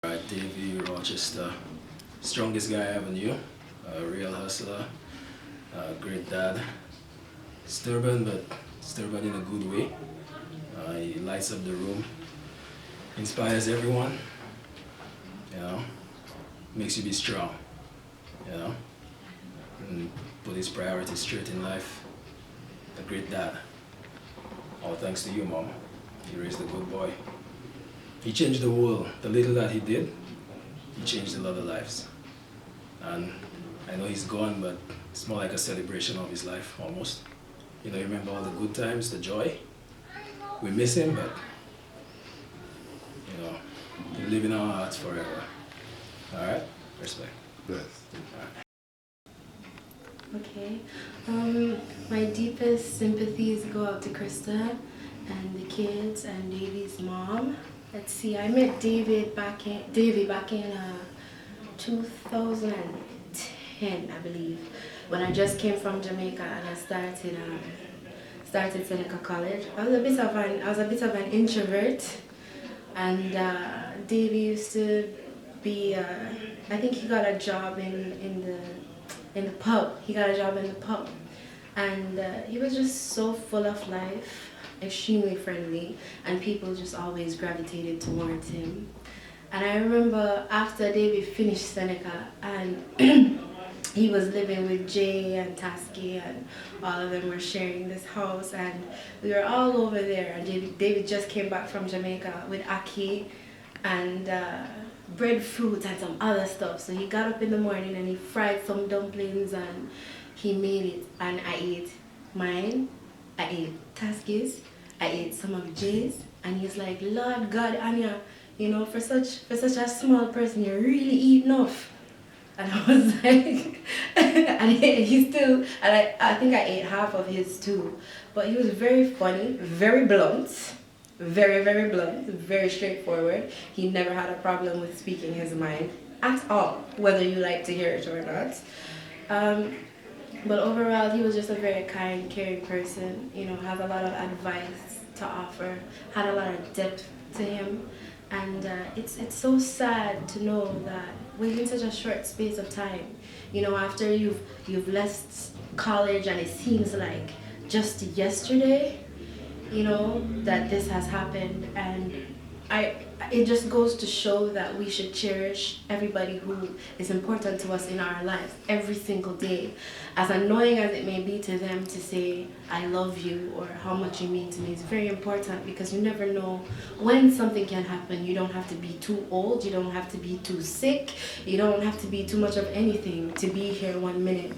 Alright, Davey Rochester, strongest guy I ever knew, real hustler, great dad, stubborn but stubborn in a good way. He lights up the room, inspires everyone, you know, makes you be strong, you know, and put his priorities straight in life. A great dad. All thanks to you, Mom. You raised a good boy. He changed the world. The little that he did, he changed a lot of lives. And I know he's gone, but it's more like a celebration of his life, almost. You know, you remember all the good times, the joy. We miss him, but, you know, he'll live in our hearts forever. All right? Respect. Yes. All right. Okay. My deepest sympathies go out to Krista and the kids and Davey's mom. Let's see, I met Davey back in 2010, I believe, when I just came from Jamaica and I started Seneca College. I was a bit of an introvert, and Davey used to be. I think he got a job in the pub. He got a job in the pub, and he was just so full of life. Extremely friendly, and people just always gravitated towards him. And I remember after Davey finished Seneca and he was living with Jay and Tasky, and all of them were sharing this house, and we were all over there, and David just came back from Jamaica with Aki and breadfruit and some other stuff. So he got up in the morning and he fried some dumplings and he made it, and I ate mine, I ate Tasky's, I ate some of Jay's, and he's like, Lord God, Anya, you know, for such a small person, you really eat enough. And I was like, and he still, and I think I ate half of his too. But he was very funny, very blunt, very, very blunt, very straightforward. He never had a problem with speaking his mind at all, whether you like to hear it or not. But overall, he was just a very kind, caring person, you know, had a lot of advice to offer, had a lot of depth to him. And it's so sad to know that within such a short space of time, you know, after you've left college and it seems like just yesterday, you know, that this has happened. And it just goes to show that we should cherish everybody who is important to us in our lives every single day. As annoying as it may be to them to say, I love you, or how much you mean to me, is very important, because you never know when something can happen. You don't have to be too old, you don't have to be too sick, you don't have to be too much of anything to be here 1 minute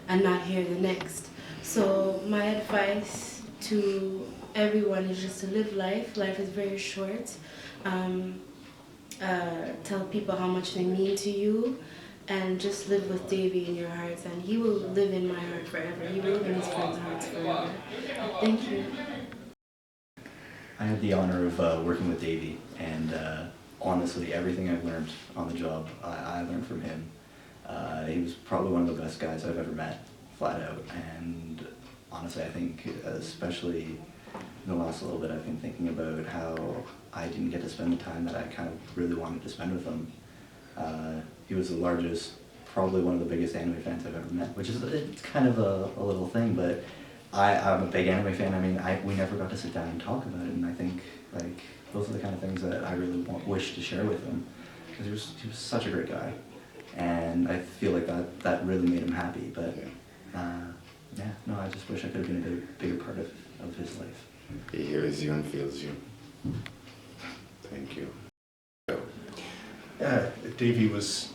and not here the next. So my advice to everyone is just to live life. Life is very short. Tell people how much they mean to you, and just live with Davey in your hearts, and he will live in my heart forever. He will live in his friends' hearts forever. Thank you. I had the honor of working with Davey, and honestly, everything I've learned on the job, I learned from him. He was probably one of the best guys I've ever met, flat out. And honestly, I think, especially in the last little bit, I've been thinking about how I didn't get to spend the time that I kind of really wanted to spend with him. He was the largest, probably one of the biggest anime fans I've ever met, which is it's kind of a little thing, but I'm a big anime fan. I mean, we never got to sit down and talk about it, and I think like those are the kind of things that I really wish to share with him, because he was such a great guy, and I feel like that really made him happy. But yeah, no, I just wish I could have been a bigger part of his life. He hears you and feels you. Thank you. Davey was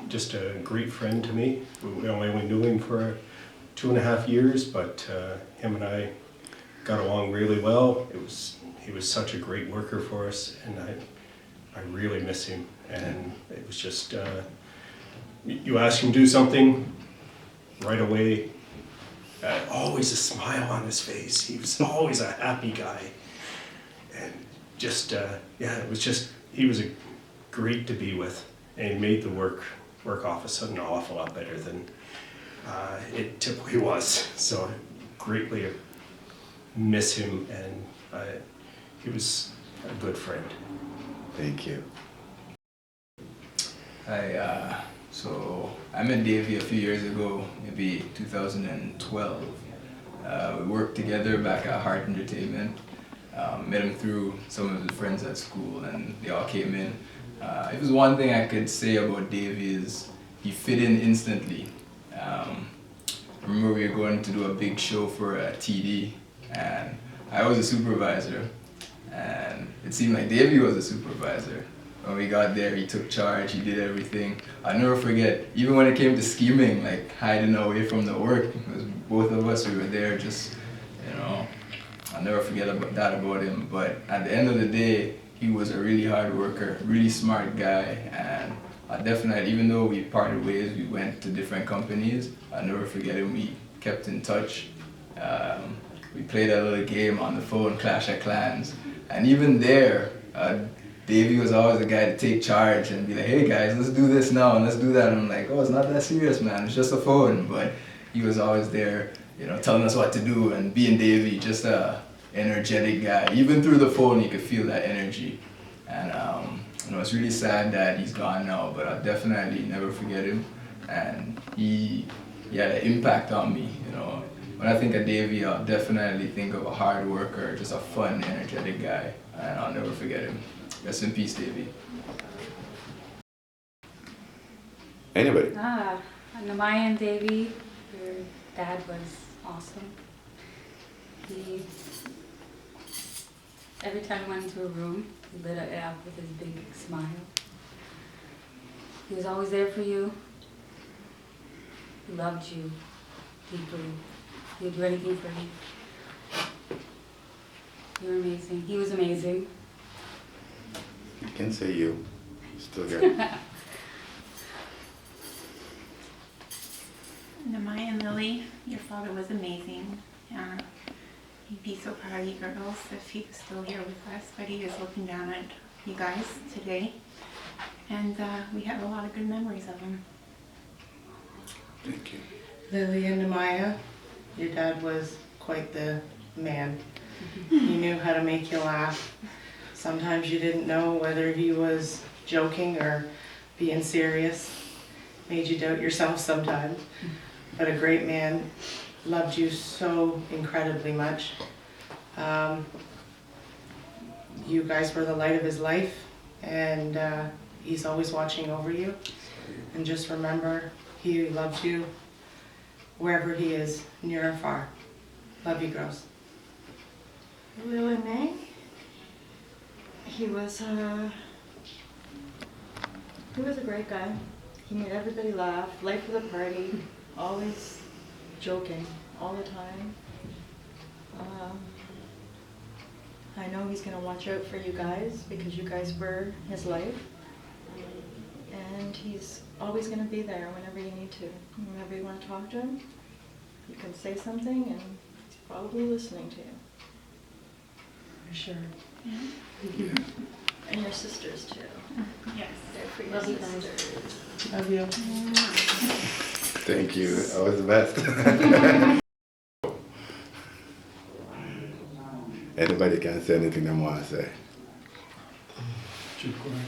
just a great friend to me. We only knew him for 2.5 years, but him and I got along really well. He was such a great worker for us, and I really miss him. And it was just, you ask him to do something, right away, always a smile on his face. He was always a happy guy. And just, yeah, it was just, he was great to be with, and he made the work office an awful lot better than it typically was. So I greatly miss him, and he was a good friend. Thank you. So I met Davey a few years ago, maybe 2012. We worked together back at Heart Entertainment. Met him through some of his friends at school, and they all came in. It was one thing I could say about Davey is he fit in instantly. I remember we were going to do a big show for TD, and I was a supervisor, and it seemed like Davey was a supervisor. When we got there, he took charge, he did everything. I'll never forget, even when it came to scheming, like hiding away from the work, it was both of us, we were there just, you know, I'll never forget that about him. But at the end of the day, he was a really hard worker, really smart guy, and I definitely, even though we parted ways, we went to different companies, I'll never forget him, we kept in touch. We played a little game on the phone, Clash of Clans, and even there, Davey was always the guy to take charge and be like, hey guys, let's do this now and let's do that. And I'm like, oh, it's not that serious, man, it's just a phone. But he was always there, you know, telling us what to do, and being Davey, just a energetic guy. Even through the phone, you could feel that energy. And you know, it's really sad that he's gone now, but I'll definitely never forget him. And he had an impact on me, you know. When I think of Davey, I'll definitely think of a hard worker, just a fun, energetic guy, and I'll never forget him. Rest in peace, Davey. Anybody? Namaya and Davey, your dad was awesome. He, every time he went into a room, he lit it up with his big smile. He was always there for you. He loved you deeply. He would do anything for you. You were amazing. He was amazing. You can say you. Still good. Namaya and Lily, your father was amazing. He'd be so proud of you girls if he was still here with us, but he is looking down at you guys today. And we have a lot of good memories of him. Thank you. Lily and Namaya, your dad was quite the man. He knew how to make you laugh. Sometimes you didn't know whether he was joking or being serious. Made you doubt yourself sometimes. But a great man, loved you so incredibly much. You guys were the light of his life, and he's always watching over you. And just remember, he loves you wherever he is, near or far. Love you, girls. Lil and May, he was a great guy. He made everybody laugh, life of the party, always joking all the time. I know he's going to watch out for you guys because you guys were his life. And he's always going to be there whenever you need to. Whenever you want to talk to him, you can say something and he's probably listening to you. For sure. Yeah. And your sisters too. Yes. They're for your Love you sisters. Love you. Thank you. That was the best. Anybody can say anything they want to say.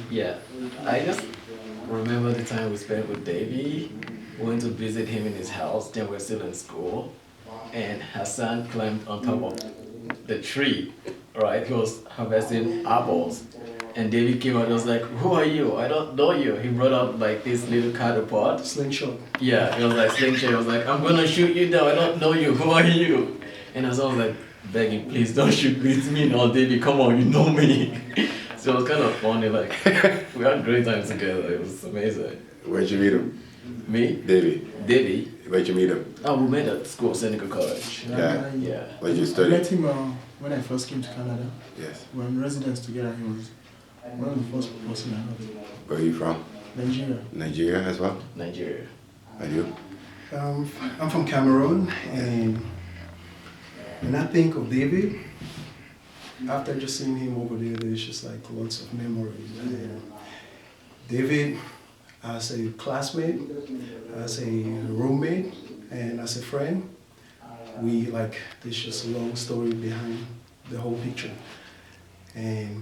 Yeah, I just remember the time we spent with Davey. We went to visit him in his house, then we were still in school. And Hassan climbed on top of the tree, right? He was harvesting apples. And Davey came out and was like, who are you? I don't know you. He brought up like this little catapult. Slingshot. Yeah, it was like slingshot. He was like, I'm gonna shoot you down. I don't know you. Who are you? And I was like, begging, please don't shoot me. It's me now, Davey. Come on, you know me. So it was kind of funny. Like we had great times together. It was amazing. Where'd you meet him? Me? Davey. Where'd you meet him? Oh, we met at school, Seneca College. Yeah. Yeah. Where'd you I study? met him when I first came to Canada. Yes. We were in residence together. He was one of the first person I met. Where are you from? Nigeria. Nigeria as well? Nigeria. And you? I'm from Cameroon, and when I think of Davey, After just seeing him over there, there's just like lots of memories. And David, as a classmate, as a roommate, and as a friend, there's just a long story behind the whole picture. And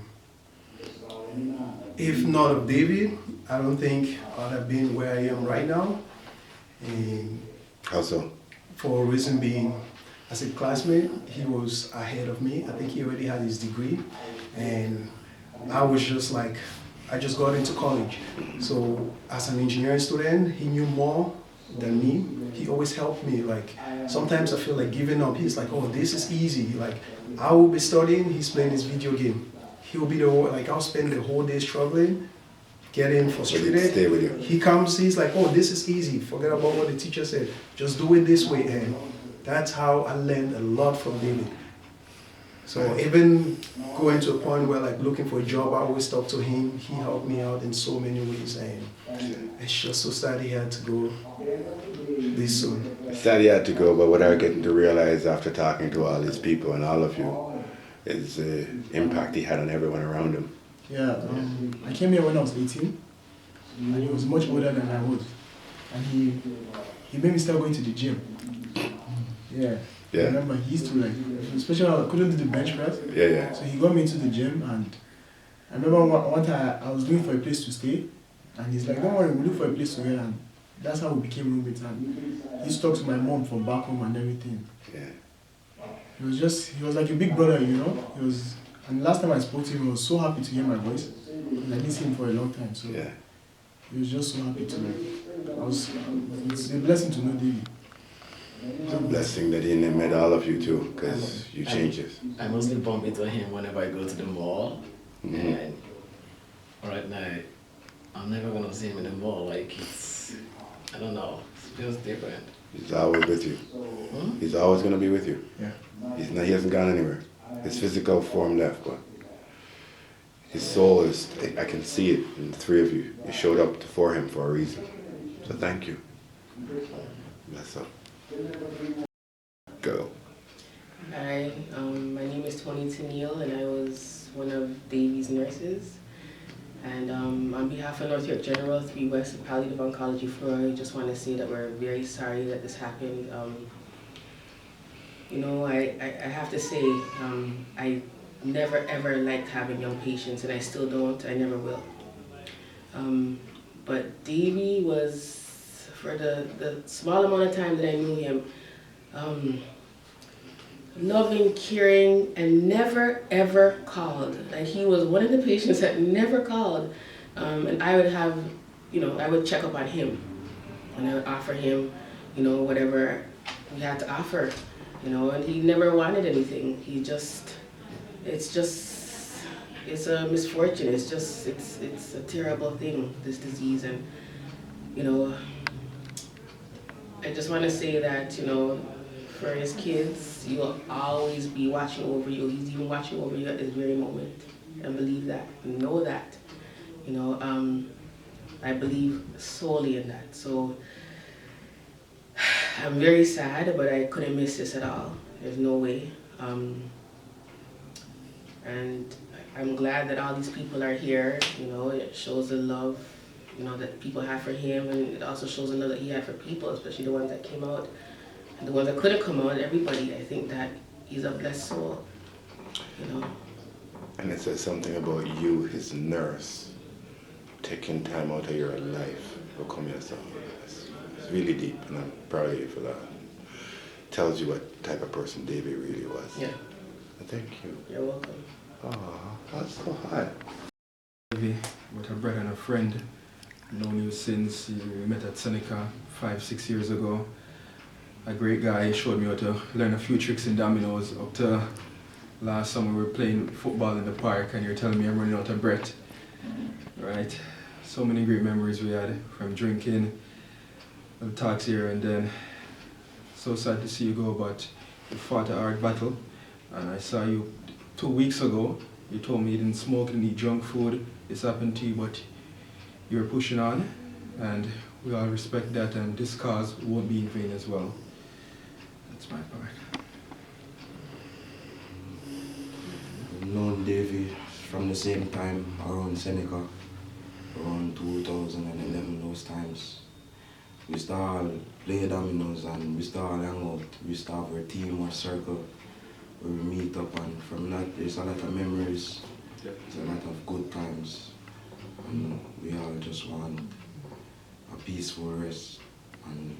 if not of David, I don't think I'd have been where I am right now. And How so? for a reason being, as a classmate, he was ahead of me. I think he already had his degree. And I was just like, I just got into college. So as an engineering student, he knew more than me. He always helped me. Like, sometimes I feel like giving up. He's like, oh, this is easy. Like, I will be studying, he's playing his video game. He'll be the one, like, I'll spend the whole day struggling, getting frustrated. Stay with you. He comes, he's like, oh, this is easy. Forget about what the teacher said. Just do it this way. And that's how I learned a lot from David. So even going to a point where, like, looking for a job, I always talk to him. He helped me out in so many ways. And it's just so sad he had to go this soon. Sad he had to go, but what I'm getting to realize after talking to all these people and all of you is the impact he had on everyone around him. Yeah, I came here when I was 18, and he was much older than I was. And he made me start going to the gym. Yeah. Yeah. I remember he used to, like, especially when I couldn't do the bench press. Yeah, yeah. So he got me into the gym, and I remember one time I was looking for a place to stay, and he's like, don't worry, we'll look for a place to stay, and that's how we became roommates. And he used to talk to my mom from back home and everything. Yeah. He was like a big brother, you know. And last time I spoke to him, he was so happy to hear my voice. And I didn't see him for a long time, so Yeah. he was just so happy to. It's a blessing to know Davey. It's a blessing that he met all of you too, because you changed it. I mostly bump into him whenever I go to the mall. And right now, I'm never gonna see him in the mall. Like, I don't know, it feels different. He's always with you. He's always going to be with you. Yeah. He hasn't gone anywhere. His physical form left, but his soul is, I can see it in the three of you. You showed up for him for a reason. So thank you. That's up. Go. Hi, my name is Tony Tennille, and I was one of Davey's nurses. And on behalf of North York General 3 West Palliative Oncology Floor, I just want to say that we're very sorry that this happened. You know, I have to say, I never ever liked having young patients, and I still don't, I never will. But Davey was, for the small amount of time that I knew him, loving, caring, and never ever called. Like, he was one of the patients that never called. And I would have, you know, I would check up on him, and I would offer him, you know, whatever we had to offer, you know, and he never wanted anything. He just, it's a misfortune. It's a terrible thing, this disease. And, you know, I just want to say that, you know, for his kids, he will always be watching over you. He's even watching over you at this very moment. And believe that, know that. You know, I believe solely in that. So I'm very sad, but I couldn't miss this at all. There's no way. And I'm glad that all these people are here. You know, it shows the love, you know, that people have for him, and it also shows the love that he had for people, especially the ones that came out. And the ones that couldn't come out, everybody. I think that he's a blessed soul, you know. And it says something about you, his nurse, taking time out of your life to come yourself. It's really deep, and I'm proud of you for that. Tells you what type of person Davey really was. Yeah. Thank you. You're welcome. Oh, that's so hot. Davey, with a brother and a friend. Known you since we met at Seneca 5-6 years ago. A great guy. He showed me how to learn a few tricks in dominoes. Up to last summer we were playing football in the park and you're telling me I'm running out of breath. Right? So many great memories we had from drinking, the talks here and then. So sad to see you go, but you fought a hard battle. And I saw you 2 weeks ago. You told me you didn't smoke, didn't eat junk food. This happened to you, but you're pushing on. And we all respect that, and this cause won't be in vain as well. That's my part. I've known Davey from the same time around Seneca, around 2011, those times. We used to all play dominoes and we used to all hang out. We used to have our team or circle where we meet up, and from that there's a lot of memories, there's a lot of good times. And we all just want a peaceful rest and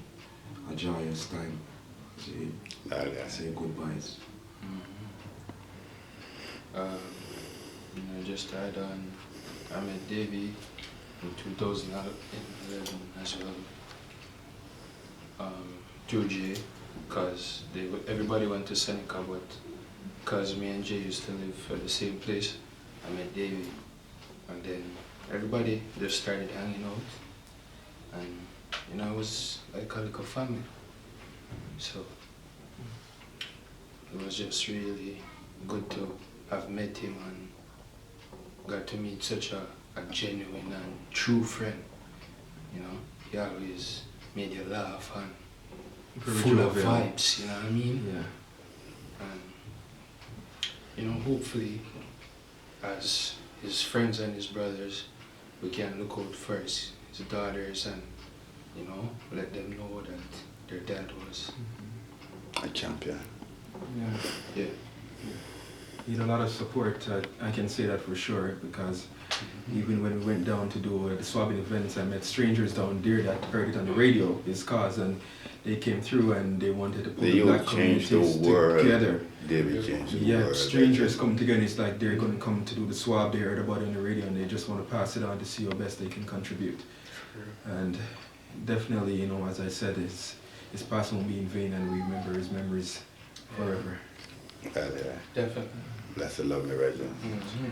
a joyous time. Say goodbyes. Just I met Davey in 2011 as well. Through Jay, because everybody went to Seneca, but because me and Jay used to live at the same place, I met Davey. And then everybody just started hanging out. And, it was like a little family. So it was just really good to have met him and got to meet such a genuine and true friend. He always made you laugh and full of vibes, you know what I mean? Yeah. And, hopefully, as his friends and his brothers, we can look out for his daughters and, let them know that their dad was a champion. Yeah. He had a lot of support, I can say that for sure, because even when we went down to do the swabbing events, I met strangers down there that heard it on the radio, his cause, and they came through and they wanted to put the black communities together. David changed the world. Strangers come together, and it's like they're going to come to do the swab, they heard about it on the radio, and they just want to pass it on to see how best they can contribute. And definitely, as I said, his passing won't be in vain, and we remember his memories forever. Yeah. Definitely. That's a lovely legend. Mm-hmm.